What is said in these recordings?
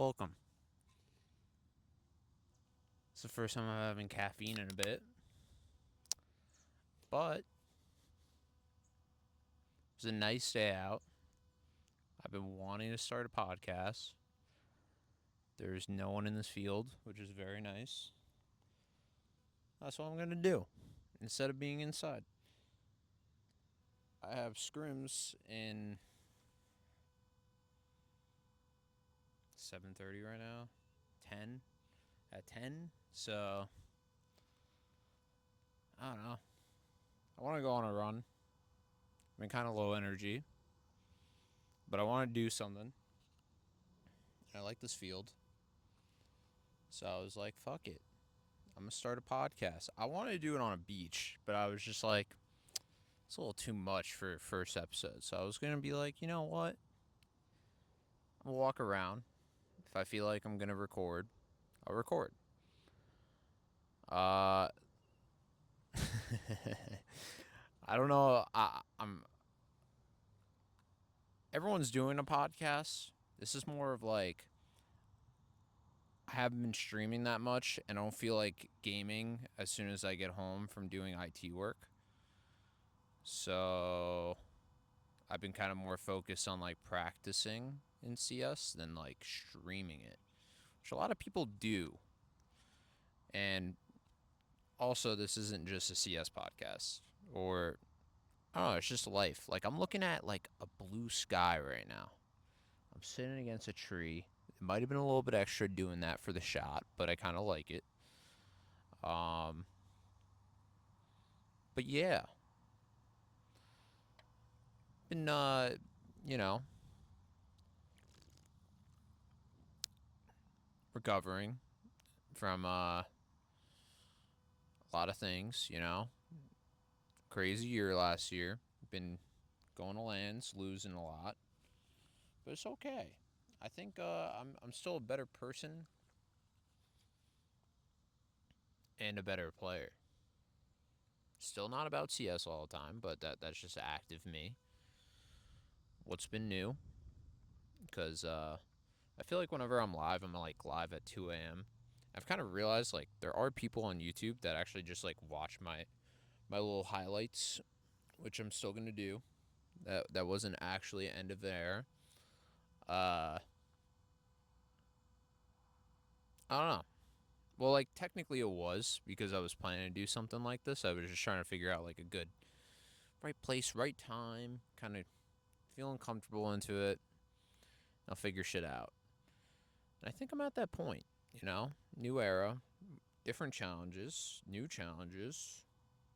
Welcome. It's the first time I'm having caffeine in a bit, but it was a nice day out. I've been wanting to start a podcast. There's no one in this field, which is very nice. That's what I'm going to do instead of being inside. I have scrims in 7:30 right now. 10 at 10. So, I don't know. I want to go on a run. I'm kind of low energy, but I want to do something. I like this field. So I was like, fuck it. I'm going to start a podcast. I wanted to do it on a beach, but I was just like, it's a little too much for first episode. So I was going to be like, you know what? I'm going to walk around. If I feel like I'm going to record, I'll record. Uh, I don't know. I'm. Everyone's doing a podcast. This is more of like, I haven't been streaming that much and I don't feel like gaming as soon as I get home from doing IT work. So I've been kind of more focused on like practicing in CS than like streaming it, which a lot of people do. And also, this isn't just a CS podcast or I don't know, it's just life. Like I'm looking at like a blue sky right now. I'm sitting against a tree. It might have been a little bit extra doing that for the shot, but I kind of like it. Um, but yeah, been you know, recovering from a lot of things. Crazy year last year. Been going to lands, losing a lot, but it's okay. I think I'm still a better person and a better player. Still not about CS all the time, but that's just active me. What's been new? Because I feel like whenever I'm live, I'm like live at 2 a.m. I've kind of realized like there are people on YouTube that actually just like watch my little highlights, which I'm still gonna do. That wasn't actually end of the era. Uh, I don't know. Well, like technically it was because I was planning to do something like this. I was just trying to figure out like a good right place, right time, kind of feeling comfortable into it. I'll figure shit out. And I think I'm at that point, new era, different challenges, new challenges,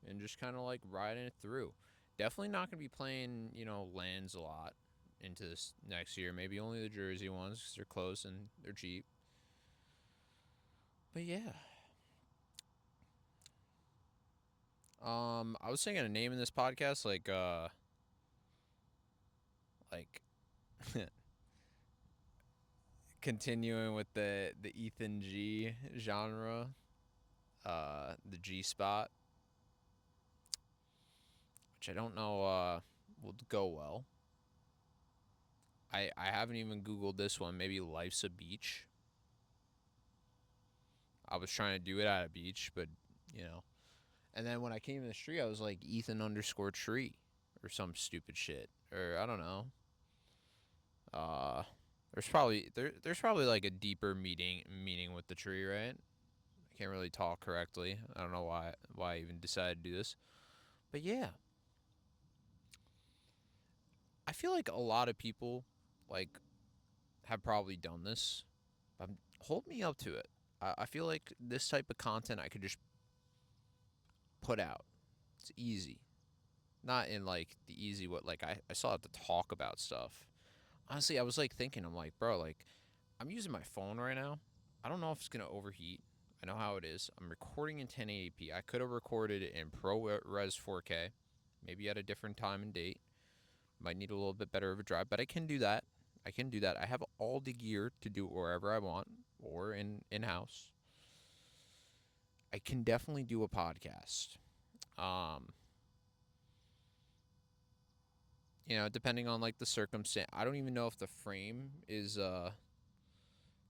and just kind of like riding it through. Definitely not going to be playing, lands a lot into this next year. Maybe only the Jersey ones because they're close and they're cheap. But yeah, I was thinking of naming this podcast like continuing with the Ethan G genre, the G spot, which I don't know will go well. I haven't even Googled this one. Maybe Life's a Beach. I was trying to do it at a beach, but you know. And then when I came in the street, I was like Ethan underscore tree or some stupid shit. Or I don't know. Uh there's probably like a deeper meaning with the tree, right? I can't really talk correctly. I don't know why I even decided to do this. But yeah, I feel like a lot of people like have probably done this. Hold me up to it. I feel like this type of content I could just put out. It's easy. Not in like the easy what like I still have to talk about stuff. Honestly, I was like thinking, I'm like, bro, like I'm using my phone right now. I don't know if it's gonna overheat. I know how it is. I'm recording in 1080p. I could have recorded it in ProRes 4K, maybe at a different time and date. Might need a little bit better of a drive, but I can do that. I can do that. I have all the gear to do it wherever I want or in house. I can definitely do a podcast. Um, depending on like the circumstance. I don't even know if the frame is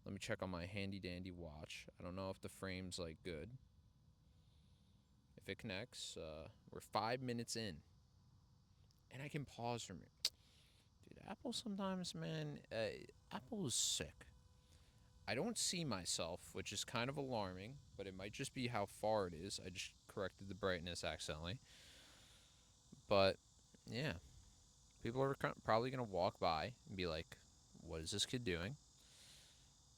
Let me check on my handy dandy watch. I don't know if the frame's like good. If it connects, we're 5 minutes in, and I can pause from it. Dude, Apple sometimes, man, Apple is sick. I don't see myself, which is kind of alarming, but it might just be how far it is. I just corrected the brightness accidentally. But yeah, people are probably going to walk by and be like, what is this kid doing?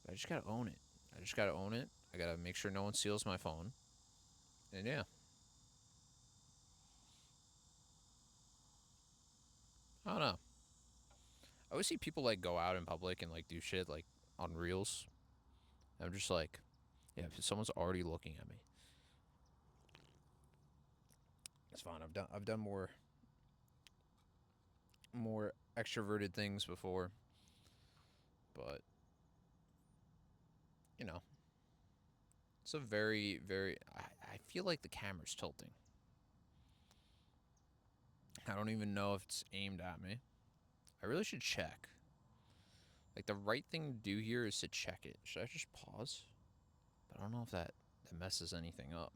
But I just got to own it. I just got to own it. I got to make sure no one steals my phone. And yeah, I don't know. I always see people like go out in public and like do shit like on reels. I'm just like, yeah, if someone's already looking at me, it's fine. I've done more extroverted things before, but you know, it's a very. I feel like the camera's tilting. I don't even know if it's aimed at me. I really should check. Like the right thing to do here is to check it. Should I just pause? But I don't know if that messes anything up.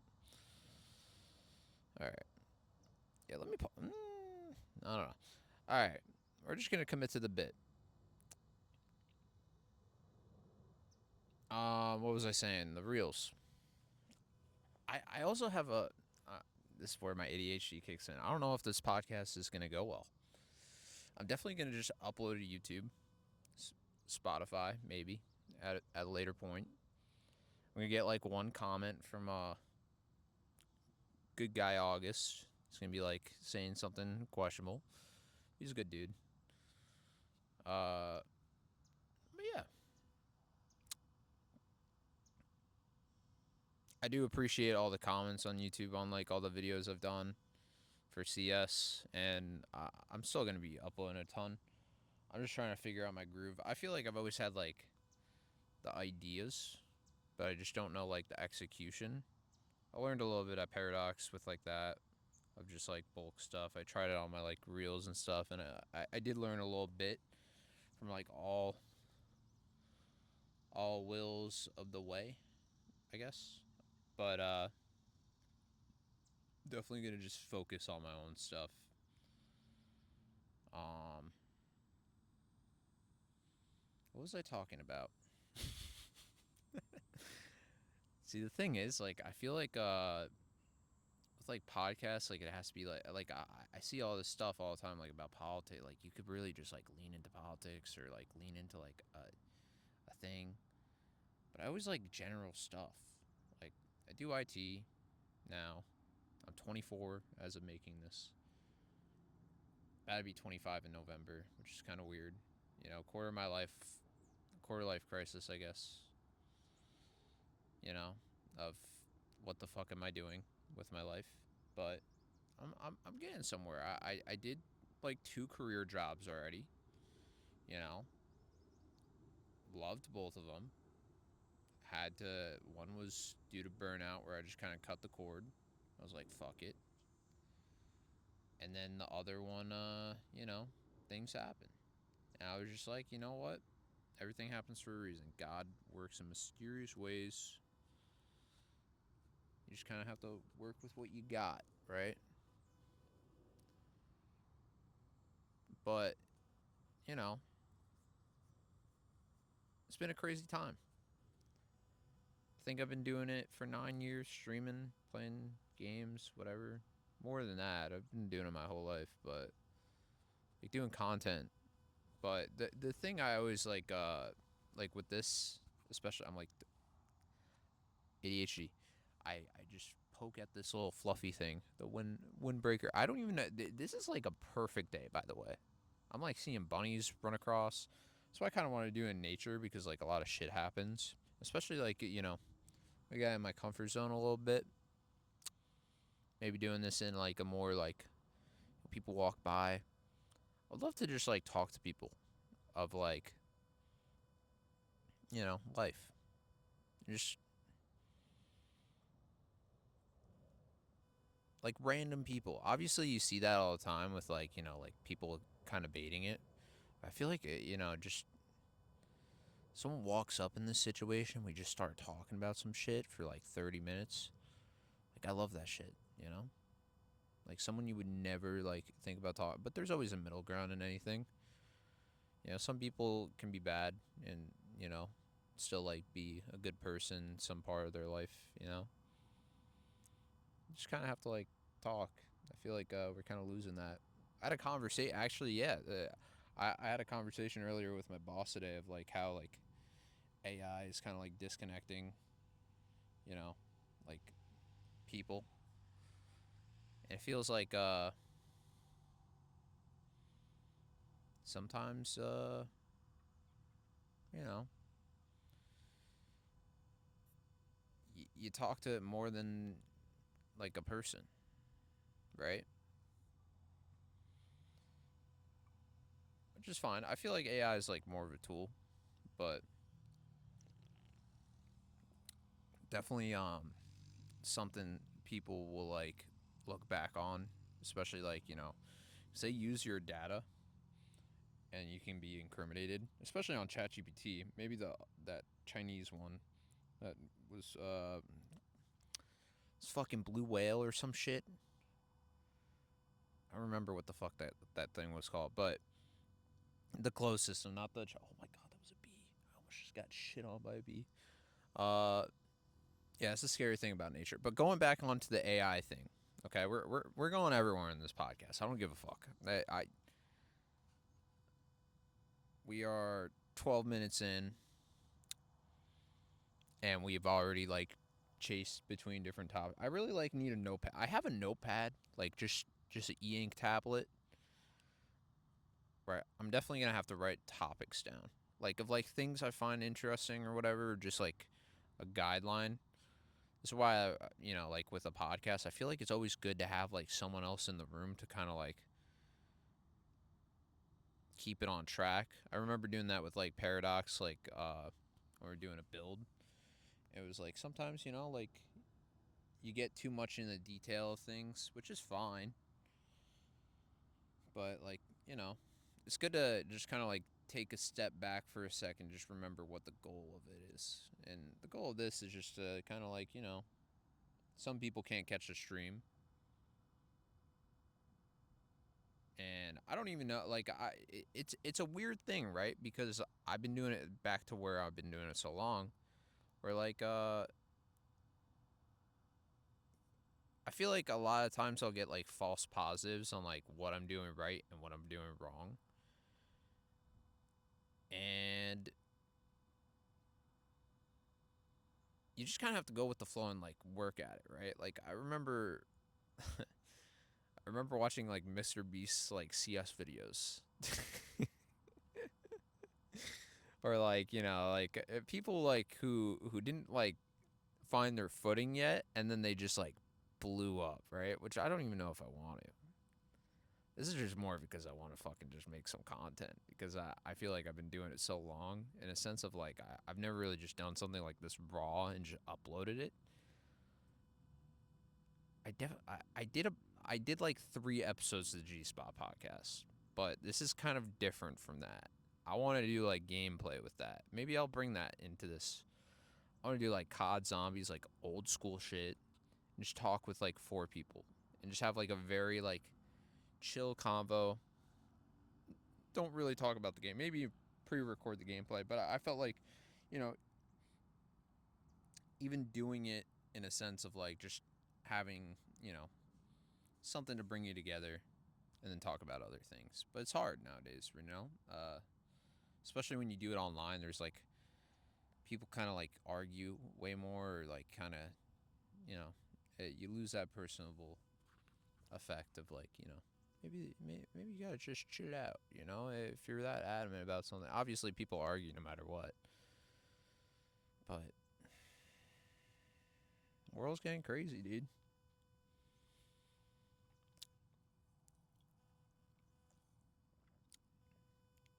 All right. Yeah, let me pause. I don't know. All right. We're just gonna commit to the bit. What was I saying? The reels. I also have a. This is where my ADHD kicks in. I don't know if this podcast is gonna go well. I'm definitely gonna just upload to YouTube, Spotify, maybe at a later point. I'm gonna get like one comment from good guy August. It's gonna be like saying something questionable. He's a good dude. But yeah, I do appreciate all the comments on YouTube on like all the videos I've done for CS, and I'm still gonna be uploading a ton. I'm just trying to figure out my groove. I feel like I've always had like the ideas, but I just don't know like the execution. I learned a little bit at Paradox with like that of just like bulk stuff. I tried it on my like reels and stuff, and I did learn a little bit from like all wills of the way, I guess. But definitely gonna just focus on my own stuff. Um, what was I talking about? See, the thing is, like, I feel like with like podcasts, like it has to be like I see all this stuff all the time, like about politics. Like you could really just like lean into politics or like lean into like a thing. But I always like general stuff. Like I do IT now. I'm 24 as of making this. About to be 25 in November, which is kind of weird. You know, quarter life crisis, I guess. You know, of what the fuck am I doing with my life? But I'm getting somewhere. I did like 2 career jobs already. You know, loved both of them. Had to. One was due to burnout, where I just kind of cut the cord. I was like, fuck it. And then the other one, things happen. And I was just like, you know what? Everything happens for a reason. God works in mysterious ways. You just kind of have to work with what you got, right? But, you know, it's been a crazy time. I think I've been doing it for 9 years, streaming, playing games, whatever. More than that, I've been doing it my whole life, but like doing content. But the thing I always like with this, especially I'm like ADHD. I just poke at this little fluffy thing, the windbreaker. I don't even know. This is like a perfect day, by the way. I'm like seeing bunnies run across. That's what I kind of want to do in nature because like a lot of shit happens, especially like I got in my comfort zone a little bit. Maybe doing this in like a more like people walk by. I'd love to just like talk to people of like life. Just like random people. Obviously, you see that all the time with like like people kind of baiting it. I feel like just someone walks up in this situation, we just start talking about some shit for like 30 minutes. Like, I love that shit, you know? Like, someone you would never, like, think about talking. But there's always a middle ground in anything. You know, some people can be bad and, you know, still, like, be a good person some part of their life, you know? You just kind of have to, like, talk. I feel like we're kind of losing that. I had a conversation, actually, yeah. I had a conversation earlier with my boss today of, like, how, like, AI is kind of, like, disconnecting, you know, like, people. And it feels like, sometimes, you know, you talk to it more than like a person, right? Which is fine. I feel like AI is like more of a tool, but definitely something people will like look back on, especially like, you know, say use your data and you can be incriminated, especially on ChatGPT. Maybe the that Chinese one that was it's fucking blue whale or some shit. I don't remember what the fuck that thing was called, but the closed system, not the. Oh my god, that was a bee. I almost just got shit on by a bee. Uh, yeah, it's a scary thing about nature. But going back onto the AI thing, okay, we're going everywhere in this podcast. I don't give a fuck. We are 12 minutes in, and we've already like chased between different topics. I really like need a notepad. I have a notepad, like just an e-ink tablet. Right, I'm definitely gonna have to write topics down, like of like things I find interesting or whatever, or just like a guideline. This is why you know, like with a podcast, I feel like it's always good to have like someone else in the room to kind of like keep it on track. I remember doing that with like Paradox, like when we were doing a build. It was like sometimes, you know, like you get too much in the detail of things, which is fine. But like, you know, it's good to just kind of like take a step back for a second, just remember what the goal of it is. And the goal of this is just to kind of like, you know, some people can't catch the stream. And I don't even know, like it's a weird thing, right? Because I've been doing it back to where I've been doing it so long, where like I feel like a lot of times I'll get like false positives on like what I'm doing right and what I'm doing wrong. And you just kind of have to go with the flow and like work at it, right? Like I remember I remember watching like Mr. Beast's like CS videos. Or like, you know, like people like who didn't like find their footing yet and then they just like blew up, right? Which I don't even know if I want to. This is just more because I want to fucking just make some content because I feel like I've been doing it so long in a sense of like I've never really just done something like this raw and just uploaded it. I did I did like 3 episodes of the G Spot podcast, but this is kind of different from that. I want to do like gameplay with that. Maybe I'll bring that into this. I want to do like COD Zombies, like old school shit, and just talk with like 4 people and just have like a very like chill convo. Don't really talk about the game. Maybe pre-record the gameplay, but I felt like, you know, even doing it in a sense of like just having, you know, something to bring you together and then talk about other things. But it's hard nowadays, you know? Especially when you do it online, there's like people kind of like argue way more or like kind of, you know, you lose that personable effect of like, you know, maybe you gotta just chill out, you know, if you're that adamant about something. Obviously, people argue no matter what, but the world's getting crazy, dude.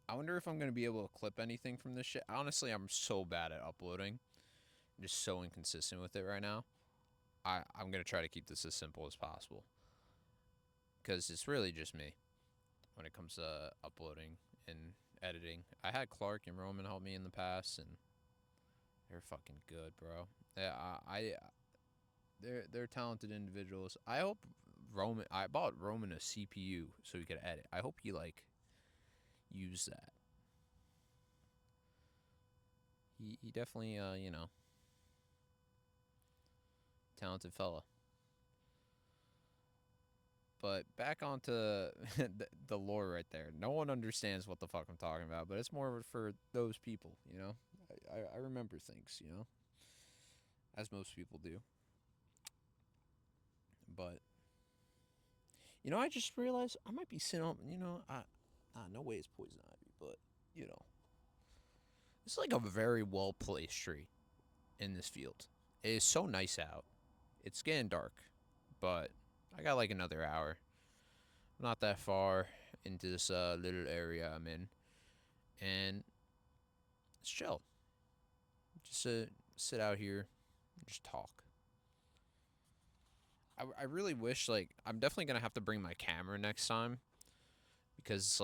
I wonder if I'm gonna be able to clip anything from this shit. Honestly, I'm so bad at uploading. I'm just so inconsistent with it right now. I'm gonna try to keep this as simple as possible because it's really just me when it comes to uploading and editing. I had Clark and Roman help me in the past, and they're fucking good, bro. Yeah, they're talented individuals. I hope Roman. I bought Roman a CPU so he could edit. I hope he like use that. He definitely talented fella. But back onto the lore right there. No one understands what the fuck I'm talking about, but it's more for those people, you know. I remember things, you know, as most people do. But I just realized I might be sitting on, no way it's poison ivy, but you know, it's like a very well placed tree in this field. It is so nice out. It's getting dark, but I got like another hour. Not that far into this little area I'm in, and it's chill. Just sit out here and just talk. I really wish, like, I'm definitely gonna have to bring my camera next time because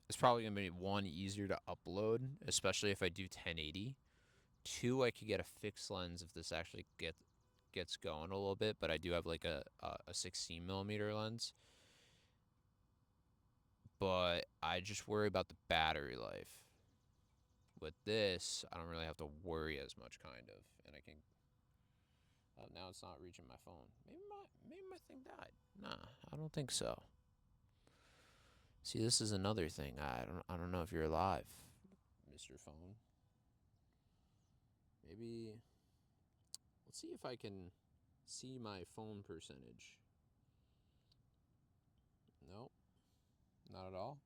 it's probably gonna be one, easier to upload, especially if I do 1080. Two, I could get a fixed lens if this actually gets going a little bit, but I do have like a 16 millimeter lens. But I just worry about the battery life. With this, I don't really have to worry as much, kind of, and I can. Oh, now it's not reaching my phone. Maybe my thing died. Nah, I don't think so. See, this is another thing. I don't know if you're alive, Mr. Phone. Maybe let's see if I can see my phone percentage. Nope, not at all.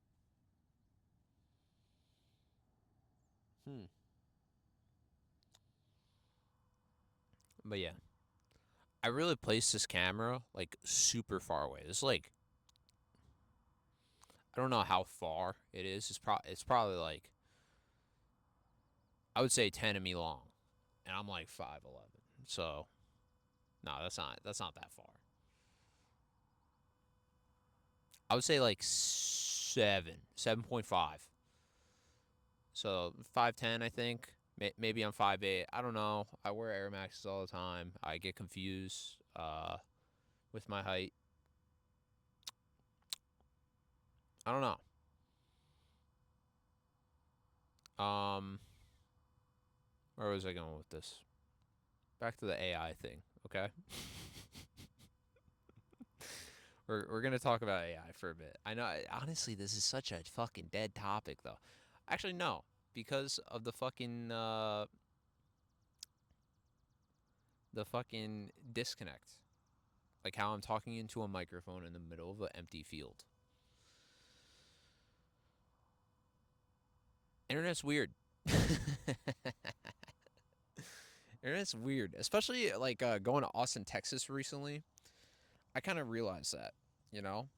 Hmm. But yeah, I really placed this camera like super far away. This is like I don't know how far it is. It's probably like I would say 10 of me long, and I'm like 5'11". So no, that's not that far. I would say like 7.5. So 5'10", I think. Maybe I'm 5'8". I don't know. I wear Air Maxes all the time. I get confused with my height. I don't know. Um, where was I going with this? Back to the AI thing. Okay. We're gonna talk about AI for a bit. I know. Honestly, this is such a fucking dead topic, though. Actually, no, because of the fucking disconnect. Like how I'm talking into a microphone in the middle of an empty field. Internet's weird. Internet's weird, especially like going to Austin, Texas recently. I kind of realized that, you know,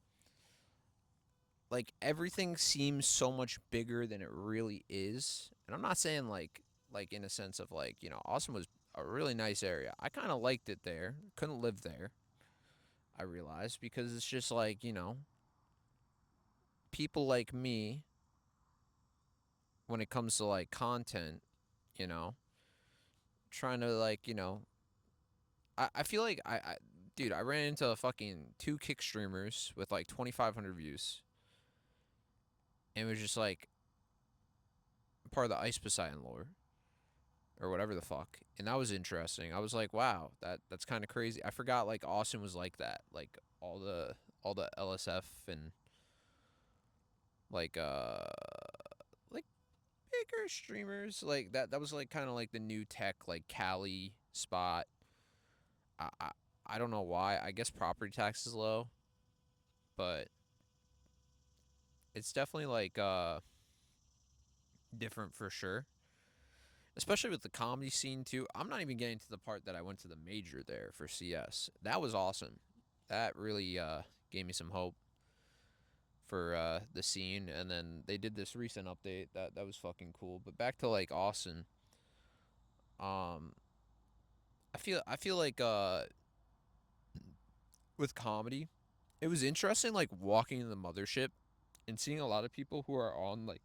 like everything seems so much bigger than it really is. And I'm not saying like in a sense of like, Austin was a really nice area. I kind of liked it there. Couldn't live there. I realized because it's just like, people like me when it comes to like content, you know, trying to like, I feel like dude, I ran into fucking two kick streamers with like 2,500 views. And it was just like part of the Ice Poseidon lore or whatever the fuck. And that was interesting. I was like, wow, that's kind of crazy. I forgot like Austin was like that. Like all the LSF and like like bigger streamers like that was like kind of like the new tech like Cali spot. I, I I don't know why. I guess property tax is low, but it's definitely like different for sure. Especially with the comedy scene too. I'm not even getting to the part that I went to the major there for CS. That was awesome. That really gave me some hope for the scene. And then they did this recent update that was fucking cool. But back to like Austin, um, I feel like with comedy, it was interesting like walking in the mothership and seeing a lot of people who are on like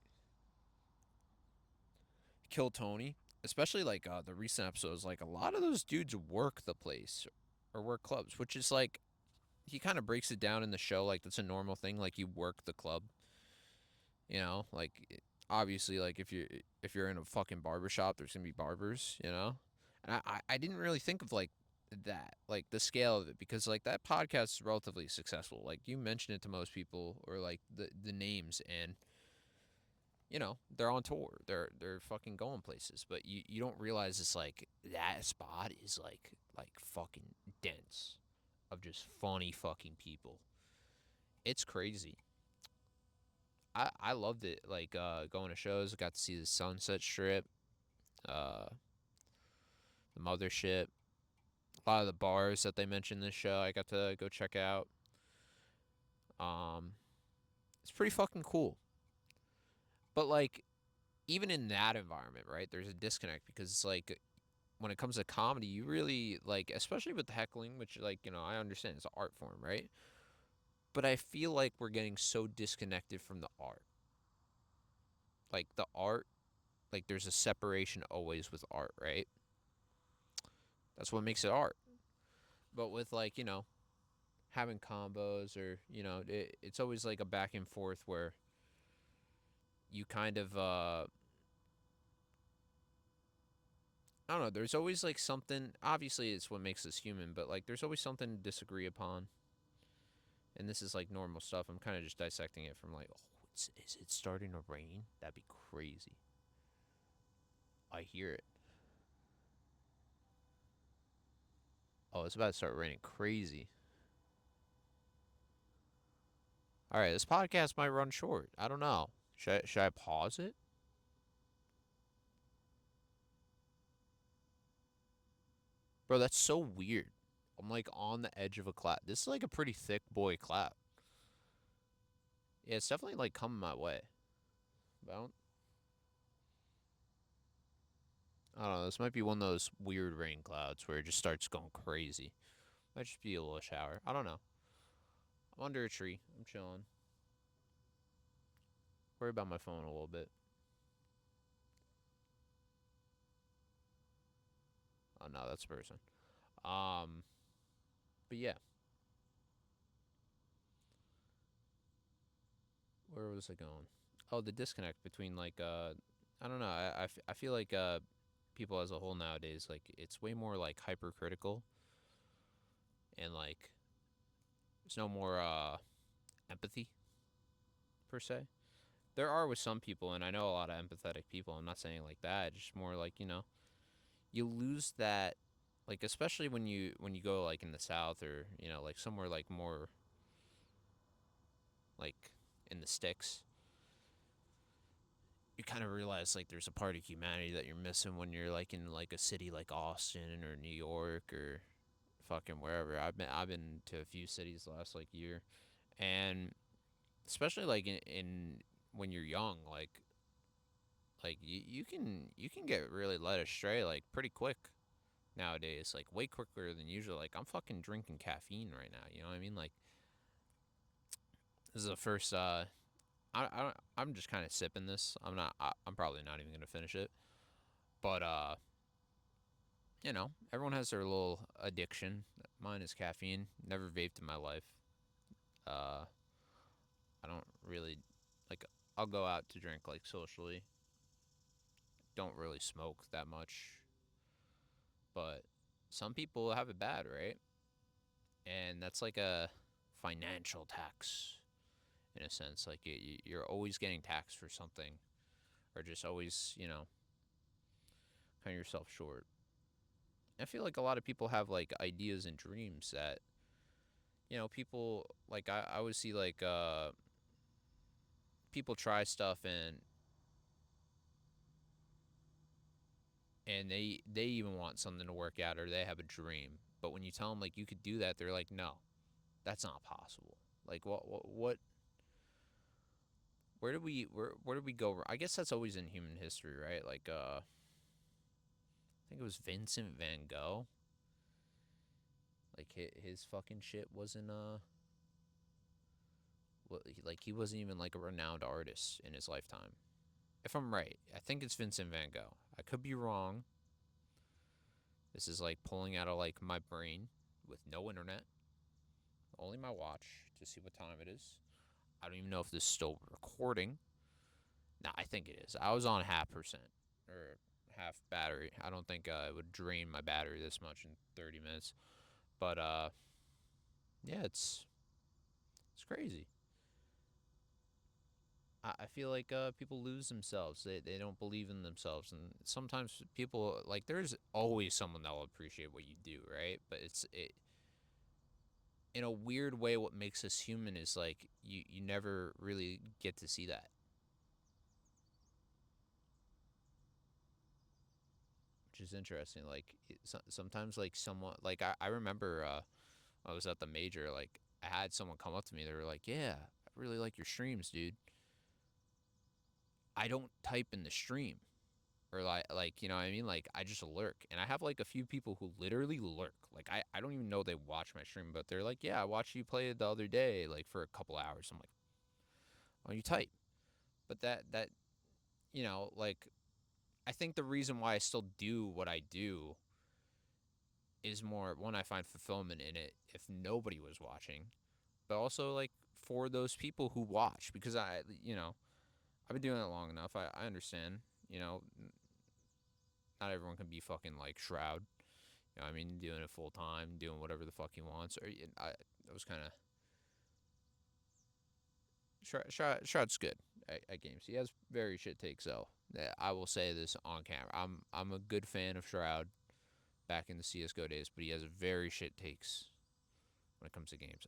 Kill Tony, especially like the recent episodes, like a lot of those dudes work the place or work clubs, which is like he kind of breaks it down in the show like that's a normal thing, like you work the club, like obviously like if you're in a fucking barbershop, there's gonna be barbers, and I didn't really think of like that, like the scale of it, because like that podcast is relatively successful, like you mention it to most people or like the names, and they're on tour, they're fucking going places, but you don't realize it's like that spot is like fucking dense of just funny fucking people. It's crazy. I loved it. Like going to shows, I got to see the Sunset Strip, uh, the Mothership, a lot of the bars that they mentioned in this show. I got to go check out. Um, it's pretty fucking cool. But like even in that environment, right? There's a disconnect because it's like when it comes to comedy, you really like, especially with the heckling, which like I understand it's an art form, right? But I feel like we're getting so disconnected from the art. Like the art, like there's a separation always with art, right? That's what makes it art. But with like having combos or it's always like a back and forth where you kind of I don't know, there's always like something, obviously it's what makes us human, but like there's always something to disagree upon, and this is like normal stuff. I'm kind of just dissecting it from like, oh, is it starting to rain? That'd be crazy. I hear it. Oh, it's about to start raining crazy. All right, this podcast might run short. I don't know. Should I pause it? Bro, that's so weird. I'm like on the edge of a clap. This is like a pretty thick boy clap. Yeah, it's definitely like coming my way. But I don't know. This might be one of those weird rain clouds where it just starts going crazy. Might just be a little shower. I don't know. I'm under a tree. I'm chilling. Worry about my phone a little bit. Oh no, that's a person. Um, but yeah, where was I going? Oh, the disconnect between like I don't know. I feel like people as a whole nowadays, like it's way more like hypercritical, and like there's no more empathy per se. There are with some people, and I know a lot of empathetic people. I'm not saying like that. Just more like you lose that, like especially when you go like in the South, or like somewhere like more like in the sticks. You kind of realize like there's a part of humanity that you're missing when you're like in like a city like Austin or New York or fucking wherever. I've been to a few cities the last like year, and especially like in when you're young, like you can get really led astray like pretty quick nowadays, like way quicker than usual. Like I'm fucking drinking caffeine right now. You know what I mean? Like this is the first. I'm just kind of sipping this. I'm not. I'm probably not even gonna finish it. But everyone has their little addiction. Mine is caffeine. Never vaped in my life. Uh, I don't really like. I'll go out to drink like socially. Don't really smoke that much, but some people have it bad, right? And that's like a financial tax in a sense. Like you're always getting taxed for something, or just always cutting yourself short. I feel like a lot of people have like ideas and dreams that people like. I would see like people try stuff, and they even want something to work out, or they have a dream. But when you tell them like you could do that, they're like, no, that's not possible. Like what where did we go? I guess that's always in human history, right? Like I think it was Vincent Van Gogh. Like his fucking shit wasn't like he wasn't even like a renowned artist in his lifetime. If I'm right, I think it's Vincent Van Gogh. I could be wrong. This is like pulling out of like my brain with no internet, only my watch to see what time it is. I don't even know if this is still recording. Nah, I think it is. I was on half percent or half battery. I don't think it would drain my battery this much in 30 minutes. But yeah, it's crazy. I feel like people lose themselves. They don't believe in themselves, and sometimes people like there's always someone that will appreciate what you do, right? But in a weird way. What makes us human is like you never really get to see that, which is interesting. Like sometimes like someone like I remember I was at the major. Like I had someone come up to me. They were like, "Yeah, I really like your streams, dude. I don't type in the stream." Or like you know what I mean, like I just lurk, and I have like a few people who literally lurk. Like I don't even know they watch my stream, but they're like, yeah, I watched you play it the other day, like for a couple hours. I'm like, oh, you type. But that you know, like I think the reason why I still do what I do is more one, I find fulfillment in it if nobody was watching, but also like for those people who watch, because I you know I've been doing it long enough. I understand, you know, not everyone can be fucking like Shroud. You know, what I mean, doing it full time, doing whatever the fuck he wants. Or I was kind of Shroud's good at games. He has very shit takes though. I will say this on camera. I'm a good fan of Shroud back in the CS:GO days, but he has very shit takes when it comes to games.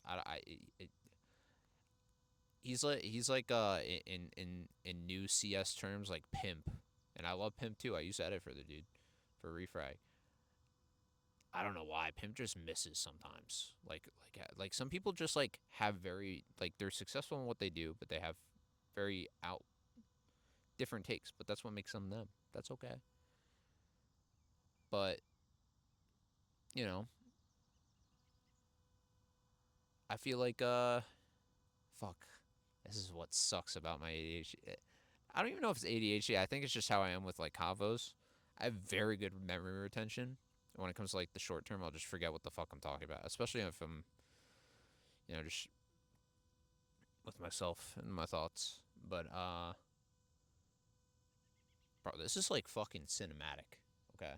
He's like in new CS terms like pimp, and I love pimp too. I used to edit for the dude for Refrag. I don't know why Pimp just misses sometimes. Like some people just like have very like they're successful in what they do, but they have very out different takes. But that's what makes them them. That's okay. But you know, I feel like fuck. This is what sucks about my ADHD. I don't even know if it's ADHD. I think it's just how I am with like convos. I have very good memory retention. And when it comes to like the short term, I'll just forget what the fuck I'm talking about. Especially if I'm, you know, just with myself and my thoughts. But bro, this is like fucking cinematic. Okay,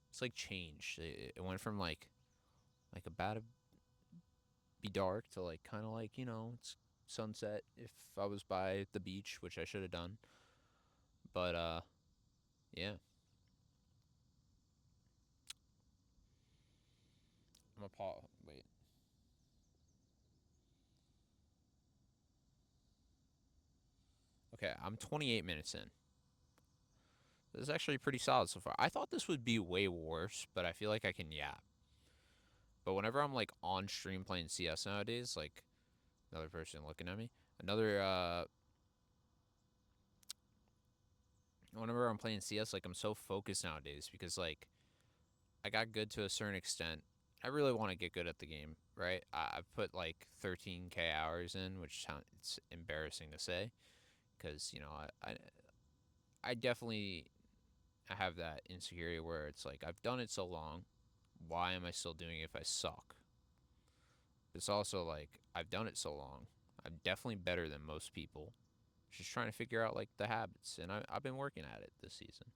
it's like changed. It went from like about to be dark to like kind of like you know it's sunset. If I was by the beach, which I should have done, but yeah, I'm a paw. Wait, okay, I'm 28 minutes in. This is actually pretty solid so far. I thought this would be way worse, but I feel like I can yap. But whenever I'm like on stream playing CS nowadays, like another person looking at me, another whenever I'm playing CS, like I'm so focused nowadays because like I got good to a certain extent. I really want to get good at the game, right? I've put like 13K hours in, which sounds it's embarrassing to say because you know I definitely have that insecurity where it's like I've done it so long, why am I still doing it if I suck? It's also like I've done it so long, I'm definitely better than most people. Just trying to figure out like the habits, and I've been working at it this season,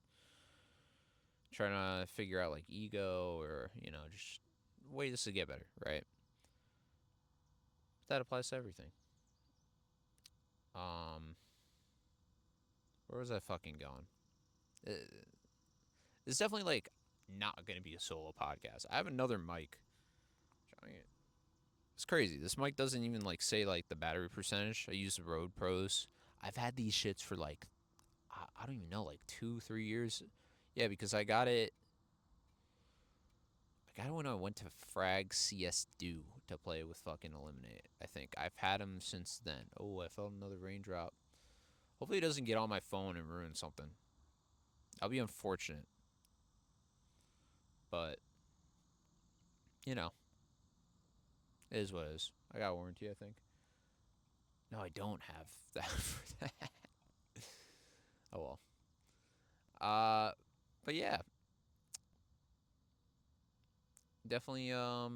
trying to figure out like ego or you know just ways to get better, right? That applies to everything. Um, where was I fucking going? Uh, It's definitely like not gonna be a solo podcast. I have another mic. It's crazy. This mic doesn't even like say like the battery percentage. I use the Rode Pros. I've had these shits for like I don't even know like 2 3 years. Yeah, because I got it when I went to Frag CS Do to play with fucking Eliminate. I think I've had them since then. Oh, I felt another raindrop. Hopefully, it doesn't get on my phone and ruin something. I'll be unfortunate, but you know, it is what it is. I got a warranty, I think. No, I don't have that for that. Oh well. Uh, but yeah, definitely. I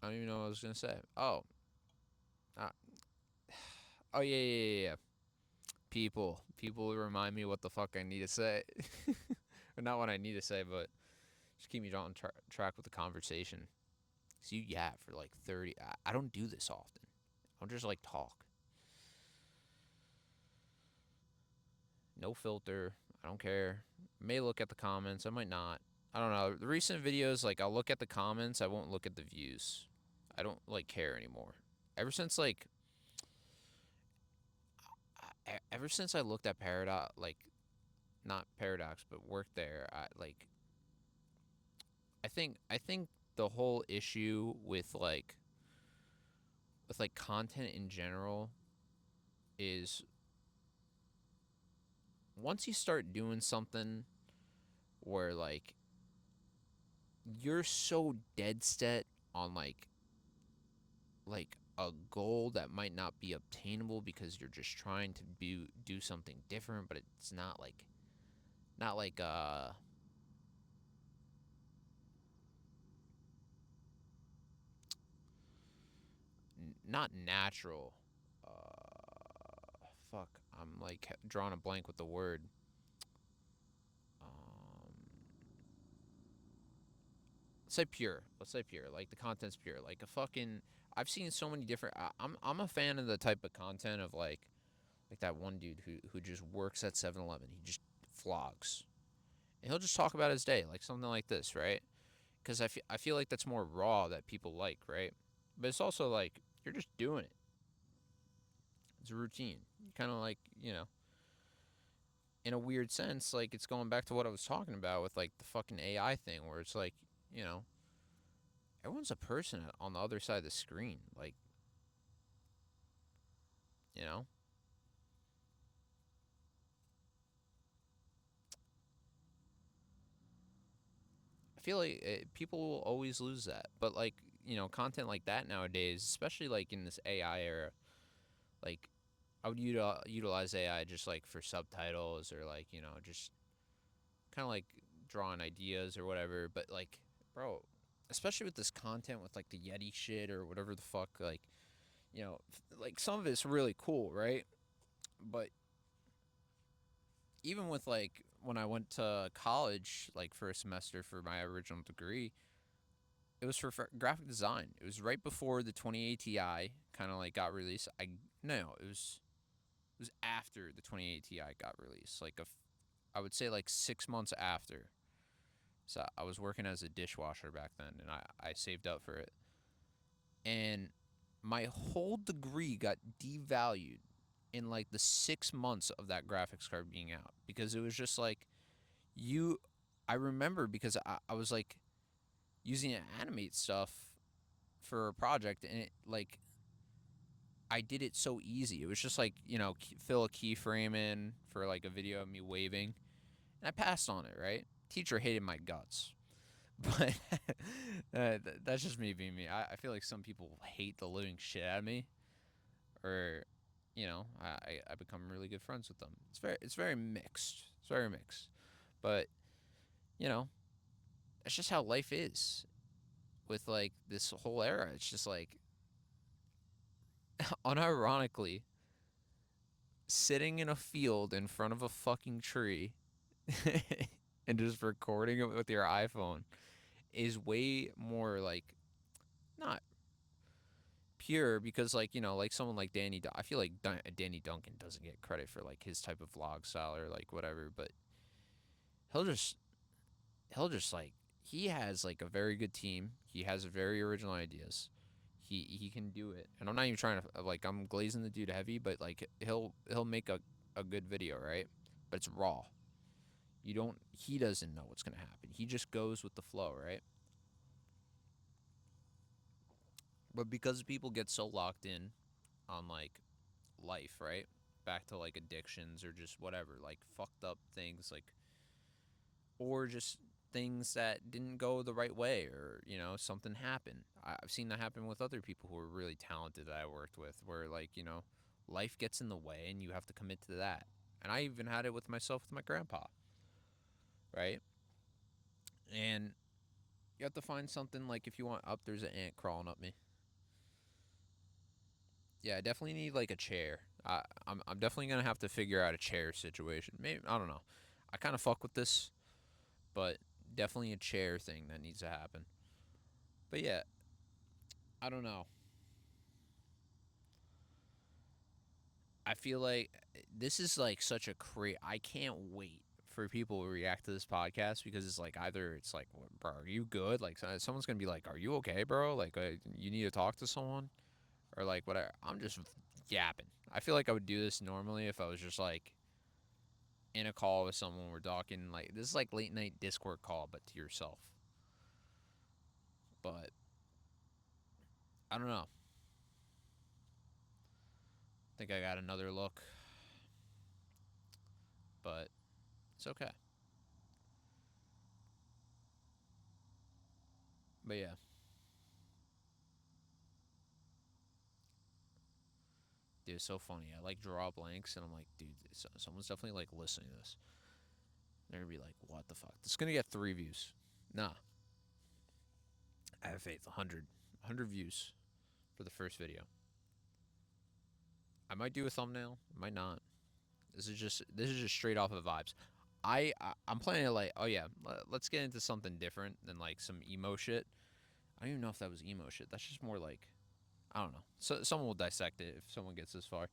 don't even know what I was gonna say. Uh, oh yeah, yeah, yeah, yeah. People remind me what the fuck I need to say, or not what I need to say, but just keep me on track with the conversation. So you for like 30. I don't do this often. I don't just like talk. No filter. I don't care. I may look at the comments. I might not. I don't know. The recent videos, like I'll look at the comments. I won't look at the views. I don't like care anymore. Ever since like, ever since I looked at Paradox, like not Paradox, but worked there, I think the whole issue with like content in general is once you start doing something where like you're so dead set on like a goal that might not be obtainable because you're just trying to do something different, but it's not like not natural. Fuck, I'm like drawing a blank with the word. Um, let's say pure. Let's say pure. Like the content's pure. Like a fucking. I've seen so many different. I'm a fan of the type of content of like that one dude who just works at 7-Eleven. He just vlogs. And he'll just talk about his day, like something like this, right? Because I feel like that's more raw that people like, right? But it's also like you're just doing it. It's a routine. Kind of like, in a weird sense, like it's going back to what I was talking about with like the fucking AI thing, where it's like, you know, everyone's a person on the other side of the screen. Like, you know, I feel like people will always lose that. But like, content like that nowadays, especially like in this AI era, like I would utilize AI just like for subtitles or like, just kind of like drawing ideas or whatever. But like, bro, especially with this content with like the Yeti shit or whatever the fuck, like, like some of it's really cool, right? But even with like when I went to college, like for a semester for my original degree, it was for graphic design. It was right before the 20 Ti kind of like got released. No, it was after the 20 Ti got released. I would say like 6 months after. So I was working as a dishwasher back then, and I saved up for it. And my whole degree got devalued in like the 6 months of that graphics card being out because it was just like you. I remember because I was like using it to animate stuff for a project, and it like I did it so easy. It was just like fill a keyframe in for like a video of me waving, and I passed on it. Right, teacher hated my guts. But that's just me being me. I feel like some people hate the living shit out of me, or I become really good friends with them. It's very mixed. It's very mixed. But you know, that's just how life is with like this whole era. It's just like unironically sitting in a field in front of a fucking tree and just recording it with your iPhone is way more like not pure because like like someone like I feel like Danny Duncan doesn't get credit for like his type of vlog style or like whatever, but he'll just he'll just like he has like a very good team. He has very original ideas. He can do it. And I'm not even trying to like I'm glazing the dude heavy, but like he'll make a good video, right? But it's raw. You don't he doesn't know what's going to happen. He just goes with the flow, right? But because people get so locked in on like life, right? Back to like addictions or just whatever, like fucked up things, like or just things that didn't go the right way, or something happened. I've seen that happen with other people who are really talented that I worked with, where like life gets in the way and you have to commit to that. And I even had it with myself with my grandpa, right? And you have to find something like if you want up, there's an ant crawling up me. Yeah, I definitely need like a chair. I'm definitely gonna have to figure out a chair situation. Maybe I don't know. I kind of fuck with this, but definitely a chair thing that needs to happen. But yeah, I don't know. I feel like this is like such a I can't wait for people to react to this podcast because it's like either it's like, bro, are you good? Like someone's gonna be like, are you okay, bro? Like you need to talk to someone or like whatever. I'm just yapping. I feel like I would do this normally if I was just like in a call with someone. We're talking like this is like late night Discord call, but to yourself. But I don't know. I think I got another look, but it's okay. But yeah, dude, it's so funny. I like draw blanks, and I'm like, dude, someone's definitely like listening to this. They're gonna be like, what the fuck? This is gonna get 3 views. Nah, I have faith. 100 views for the first video. I might do a thumbnail. I might not. This is just straight off of vibes. I'm planning to like, oh yeah, let's get into something different than like some emo shit. I don't even know if that was emo shit. That's just more like, I don't know. So someone will dissect it if someone gets this far.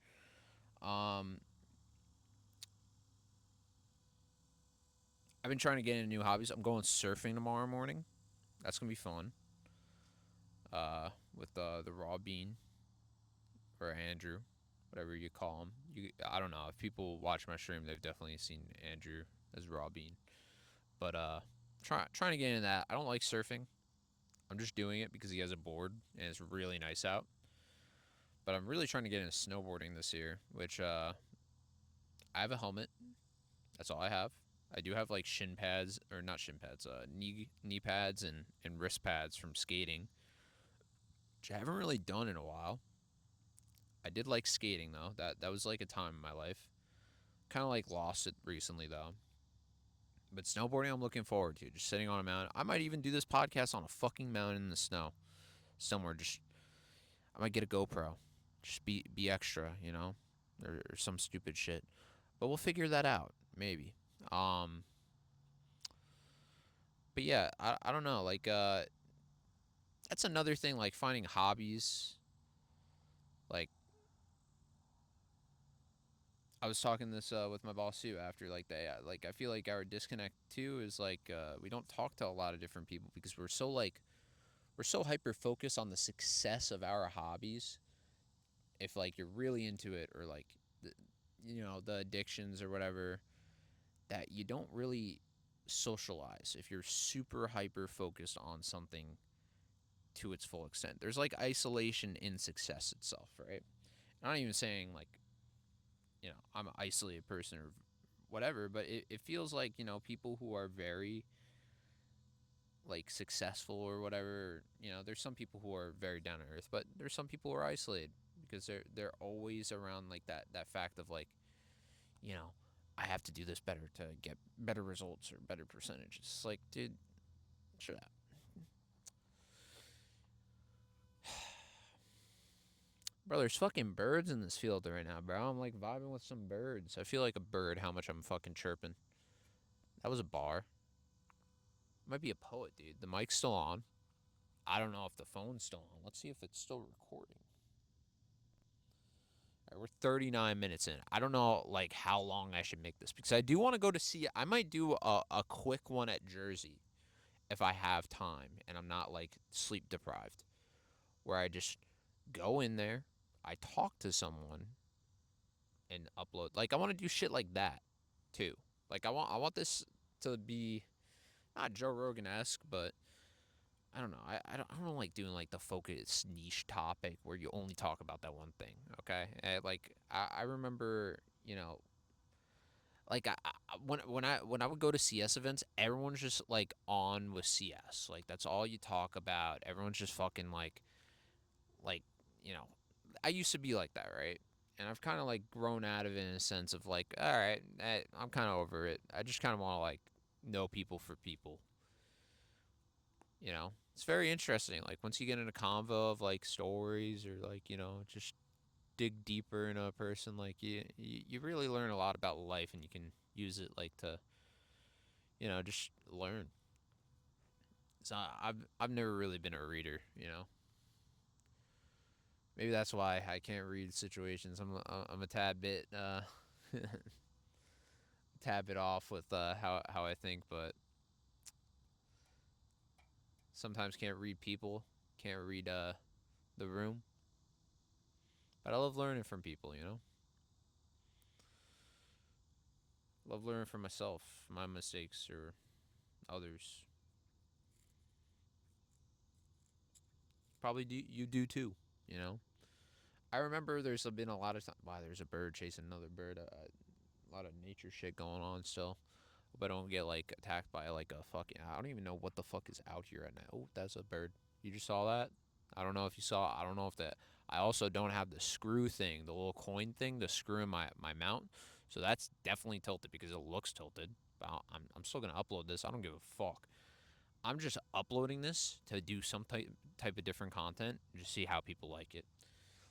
Um, I've been trying to get into new hobbies. I'm going surfing tomorrow morning. That's gonna be fun. With the raw bean or Andrew, whatever you call him. I don't know if people watch my stream, they've definitely seen Andrew as raw bean. But trying to get into that. I don't like surfing. I'm just doing it because he has a board and it's really nice out. But I'm really trying to get into snowboarding this year, which I have a helmet. That's all I have. I do have like shin pads or not shin pads, knee pads and wrist pads from skating, which I haven't really done in a while. I did like skating though. That was like a time in my life. Kind of like lost it recently though. But snowboarding, I'm looking forward to. Just sitting on a mountain. I might even do this podcast on a fucking mountain in the snow somewhere. Just I might get a GoPro. Just be extra, or some stupid shit. But we'll figure that out maybe. Um, but yeah, I don't know. Like that's another thing. Like finding hobbies. Like I was talking this with my boss too after like that. Like I feel like our disconnect too is like we don't talk to a lot of different people because we're so hyper focused on the success of our hobbies. If like you're really into it or like the, the addictions or whatever, that you don't really socialize if you're super hyper focused on something to its full extent. There's like isolation in success itself, right? I'm not even saying like I'm an isolated person or whatever, but it feels like people who are very like successful or whatever. There's some people who are very down to earth, but there's some people who are isolated because they're always around like that fact of like you know I have to do this better to get better results or better percentages. It's like, dude, shut up. Bro, there's fucking birds in this field right now, bro. I'm like vibing with some birds. I feel like a bird how much I'm fucking chirping. That was a bar. Might be a poet, dude. The mic's still on. I don't know if the phone's still on. Let's see if it's still recording. All right, we're 39 minutes in. I don't know like how long I should make this because I do want to go to see. I might do a quick one at Jersey if I have time and I'm not like sleep deprived, where I just go in there, I talk to someone, and upload. Like I want to do shit like that too. Like I want this to be not Joe Rogan esque, but I don't know. I don't like doing like the focus niche topic where you only talk about that one thing. Okay, like I remember like when I would go to CS events, everyone's just like on with CS. Like that's all you talk about. Everyone's just fucking like you know. I used to be like that, right? and I've kind of like grown out of it in a sense of like, all right, I'm kind of over it. I just kind of want to like know people for people. You know, it's very interesting. Like once you get in a convo of like stories or like just dig deeper in a person, like you really learn a lot about life, and you can use it like to just learn. So I've never really been a reader. Maybe that's why I can't read situations. I'm a tad bit tab it off with how I think, but sometimes can't read people, can't read the room. But I love learning from people. Love learning from myself, my mistakes or others. Probably you do too. You know. I remember there's been a lot of time. Wow, there's a bird chasing another bird. A lot of nature shit going on still. Hope I don't get like attacked by like a fucking. I don't even know what the fuck is out here right now. Oh, that's a bird. You just saw that? I don't know if you saw. I don't know if that. I also don't have the screw thing, the little coin thing, the screw in my mount. So that's definitely tilted because it looks tilted. But I'm still gonna upload this. I don't give a fuck. I'm just uploading this to do some type of different content. Just see how people like it.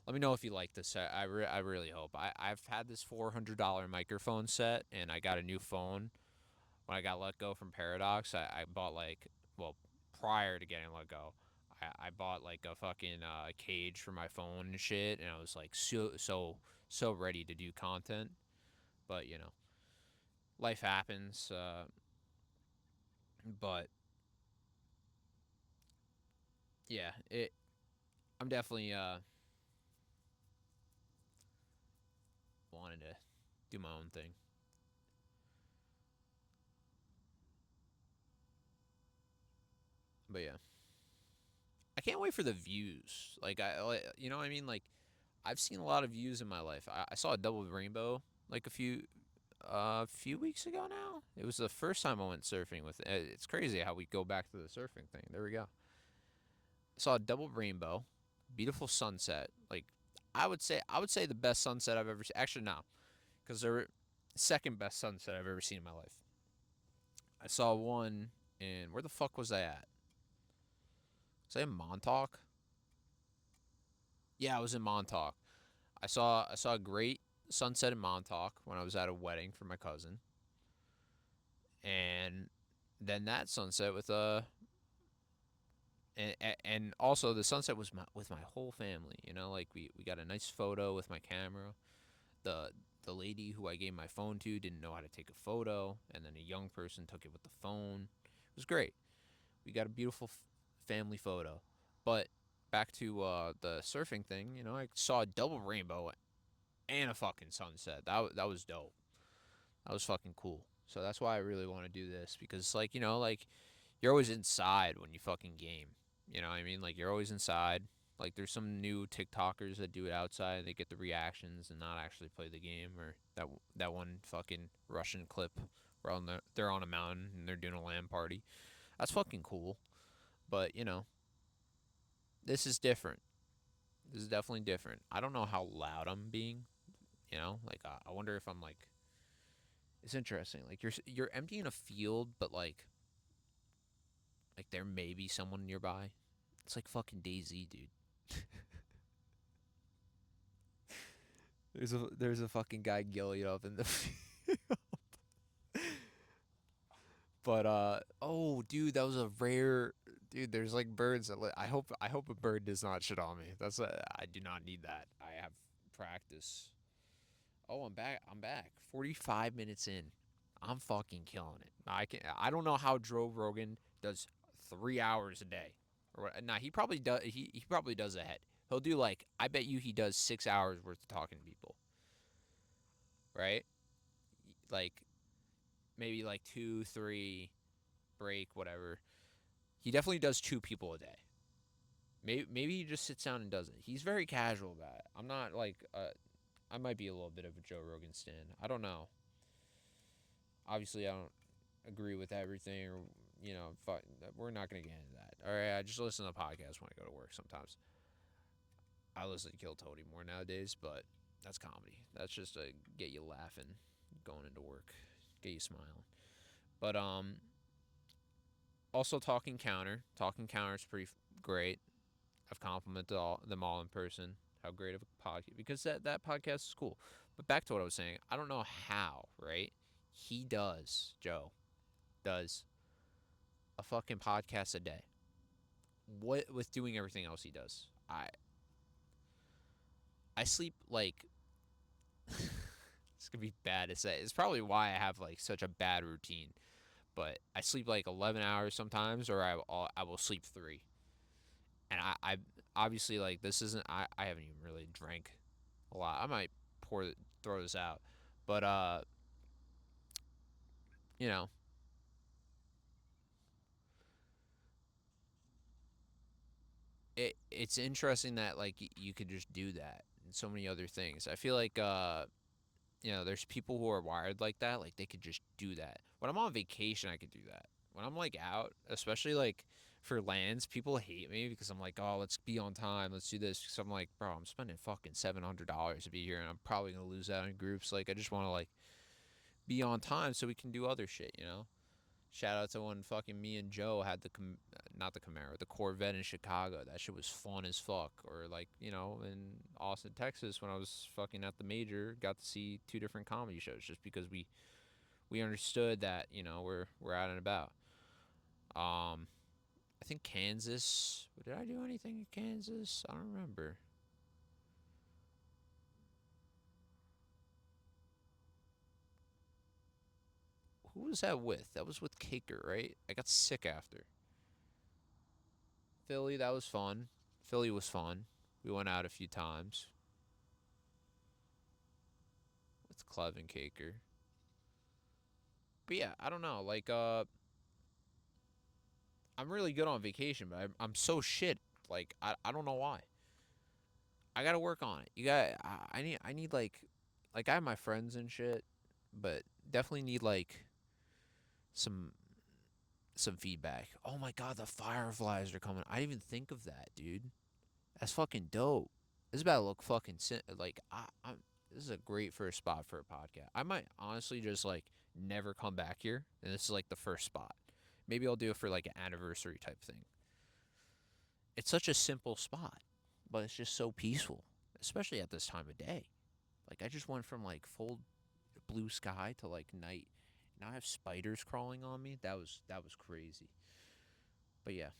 Let me know if you like this. I really hope. I've had this $400 microphone set, and I got a new phone when I got let go from Paradox. I bought like, well, prior to getting let go, I bought like a fucking cage for my phone and shit, and I was like so ready to do content. But life happens. But yeah, it. I'm definitely wanted to do my own thing. But yeah, I can't wait for the views. You know what I mean? Like, I've seen a lot of views in my life. I saw a double rainbow like a few weeks ago now. It was the first time I went surfing with. It's crazy how we go back to the surfing thing. There we go. I saw a double rainbow, beautiful sunset. Like I would say the best sunset I've ever seen. Actually, no, because they're second best sunset I've ever seen in my life. I saw one in where the fuck was I at? Was I in Montauk? Yeah, I was in Montauk. I saw a great sunset in Montauk when I was at a wedding for my cousin, and then that sunset with and also the sunset was with my whole family. Like we got a nice photo with my camera. The the lady who I gave my phone to didn't know how to take a photo, and then a young person took it with the phone. It was great. We got a beautiful family photo. But back to the surfing thing, I saw a double rainbow and a fucking sunset. That was dope. That was fucking cool. So that's why I really want to do this because like you're always inside when you fucking game. You know what I mean? Like you're always inside. Like there's some new TikTokers that do it outside. And they get the reactions and not actually play the game. Or that one fucking Russian clip where they're on a mountain and they're doing a LAN party. That's fucking cool. But this is different. This is definitely different. I don't know how loud I'm being. Like I wonder if I'm like. It's interesting. Like you're emptying a field, but like there may be someone nearby. It's like fucking DayZ, dude. There's a fucking guy gilling up in the but oh dude, that was a rare dude. There's like birds that I hope a bird does not shit on me. I do not need that. I have practice. Oh, I'm back. I'm back. 45 minutes in. I'm fucking killing it. I don't know how Joe Rogan does 3 hours a day. Nah, he probably does. He probably does ahead. He'll do like I bet you he does 6 hours worth of talking to people, right? Like maybe like two, three, break, whatever. He definitely does two people a day. Maybe he just sits down and does it. He's very casual about it. I'm not like I might be a little bit of a Joe Rogan stan. I don't know. Obviously, I don't agree with everything, or we're not gonna get into that. All right, I just listen to podcasts when I go to work. Sometimes I listen to Kill Tony more nowadays, but That's comedy. That's just to get you laughing, going into work, get you smiling. But also talking counter. Talking counter is pretty great. I've complimented them all in person. How great of a podcast, because that podcast is cool. But back to what I was saying, I don't know how, right? He does, Joe does a fucking podcast a day. What with doing everything else he does? I sleep like it's gonna be bad to say. It's probably why I have like such a bad routine. But I sleep like 11 hours sometimes, or I will sleep 3. And I obviously like this isn't. I haven't even really drank a lot. I might throw this out, but you know, it's interesting that like you could just do that and so many other things. I feel like there's people who are wired like that. Like they could just do that. When I'm on vacation, I could do that. When I'm like out, especially like for lands, people hate me because I'm like, oh, let's be on time, let's do this. Because I'm like, bro, I'm spending fucking $700 to be here, and I'm probably gonna lose out in groups. Like, I just want to like be on time so we can do other shit, you know. Shout out to when fucking me and Joe had not the Camaro, the Corvette in Chicago. That shit was fun as fuck. Or like, in Austin, Texas, when I was fucking at the major, got to see 2 different comedy shows just because we understood that we're out and about. I think Kansas. Did I do anything in Kansas? I don't remember. Who was that with? That was with Caker, right? I got sick after. Philly, that was fun. Philly was fun. We went out a few times with Clev and Caker. But yeah, I don't know. Like, I'm really good on vacation, but I'm so shit. Like, I don't know why. I gotta work on it. I need like I have my friends and shit, but definitely need like some some feedback. Oh my god, the fireflies are coming. I didn't even think of that, dude. That's fucking dope. This is about to look fucking like I'm. This is a great first spot for a podcast. I might honestly just like never come back here, and this is like the first spot. Maybe I'll do it for like an anniversary type thing. It's such a simple spot, but it's just so peaceful, especially at this time of day. Like I just went from like full blue sky to like night. Now I have spiders crawling on me. That was crazy. But yeah,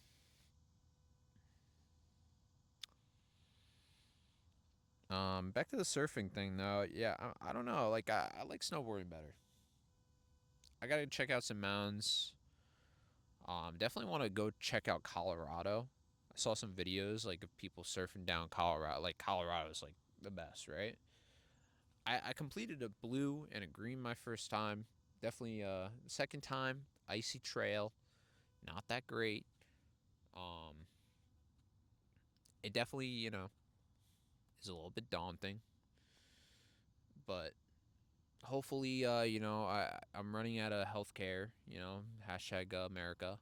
back to the surfing thing though. Yeah, I don't know. Like I like snowboarding better. I gotta check out some mountains. Definitely want to go check out Colorado. I saw some videos like of people surfing down Colorado. Like Colorado is like the best, right? I completed a blue and a green my first time. Definitely second time icy trail, not that great. Um, it definitely is a little bit daunting, but hopefully I'm running out of healthcare. Hashtag America.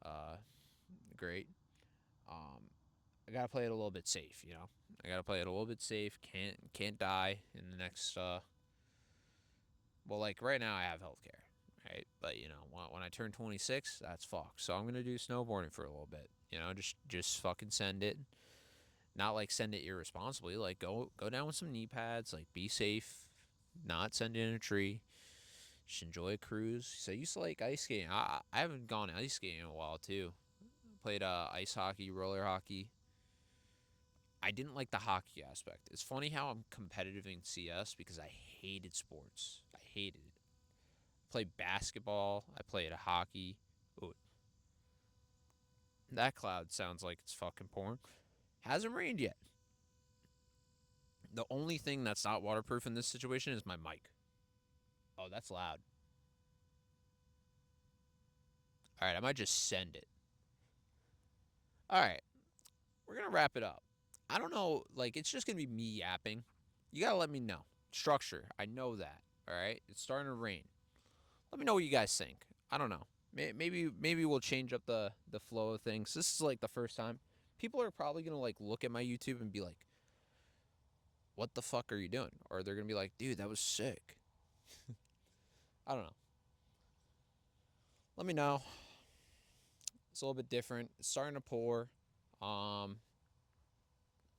Uh, great. Um, I gotta play it a little bit safe. I gotta play it a little bit safe. Can't die in the next. Well, like right now I have healthcare, right? But when I turn 26, that's fucked. So I'm gonna do snowboarding for a little bit. Just fucking send it. Not like send it irresponsibly. Like go down with some knee pads. Like be safe. Not send it in a tree. Just enjoy a cruise. So I used to like ice skating. I haven't gone ice skating in a while too. Played ice hockey, roller hockey. I didn't like the hockey aspect. It's funny how I'm competitive in CS because I hated sports. I hated it. I played basketball. I played hockey. Ooh, that cloud sounds like it's fucking pouring. Hasn't rained yet. The only thing that's not waterproof in this situation is my mic. Oh, that's loud. All right, I might just send it. All right, we're gonna wrap it up. I don't know, like it's just gonna be me yapping. You gotta let me know structure. I know that. All right, it's starting to rain. Let me know what you guys think. I don't know. Maybe we'll change up the flow of things. This is like the first time. People are probably gonna like look at my YouTube and be like, what the fuck are you doing? Or they're gonna be like, dude, that was sick. I don't know. Let me know. It's a little bit different. It's starting to pour. Um,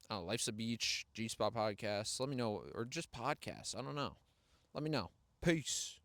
I don't know, Life's a Beach, G Spot podcast. Let me know, or just podcasts. I don't know. Let me know. Peace.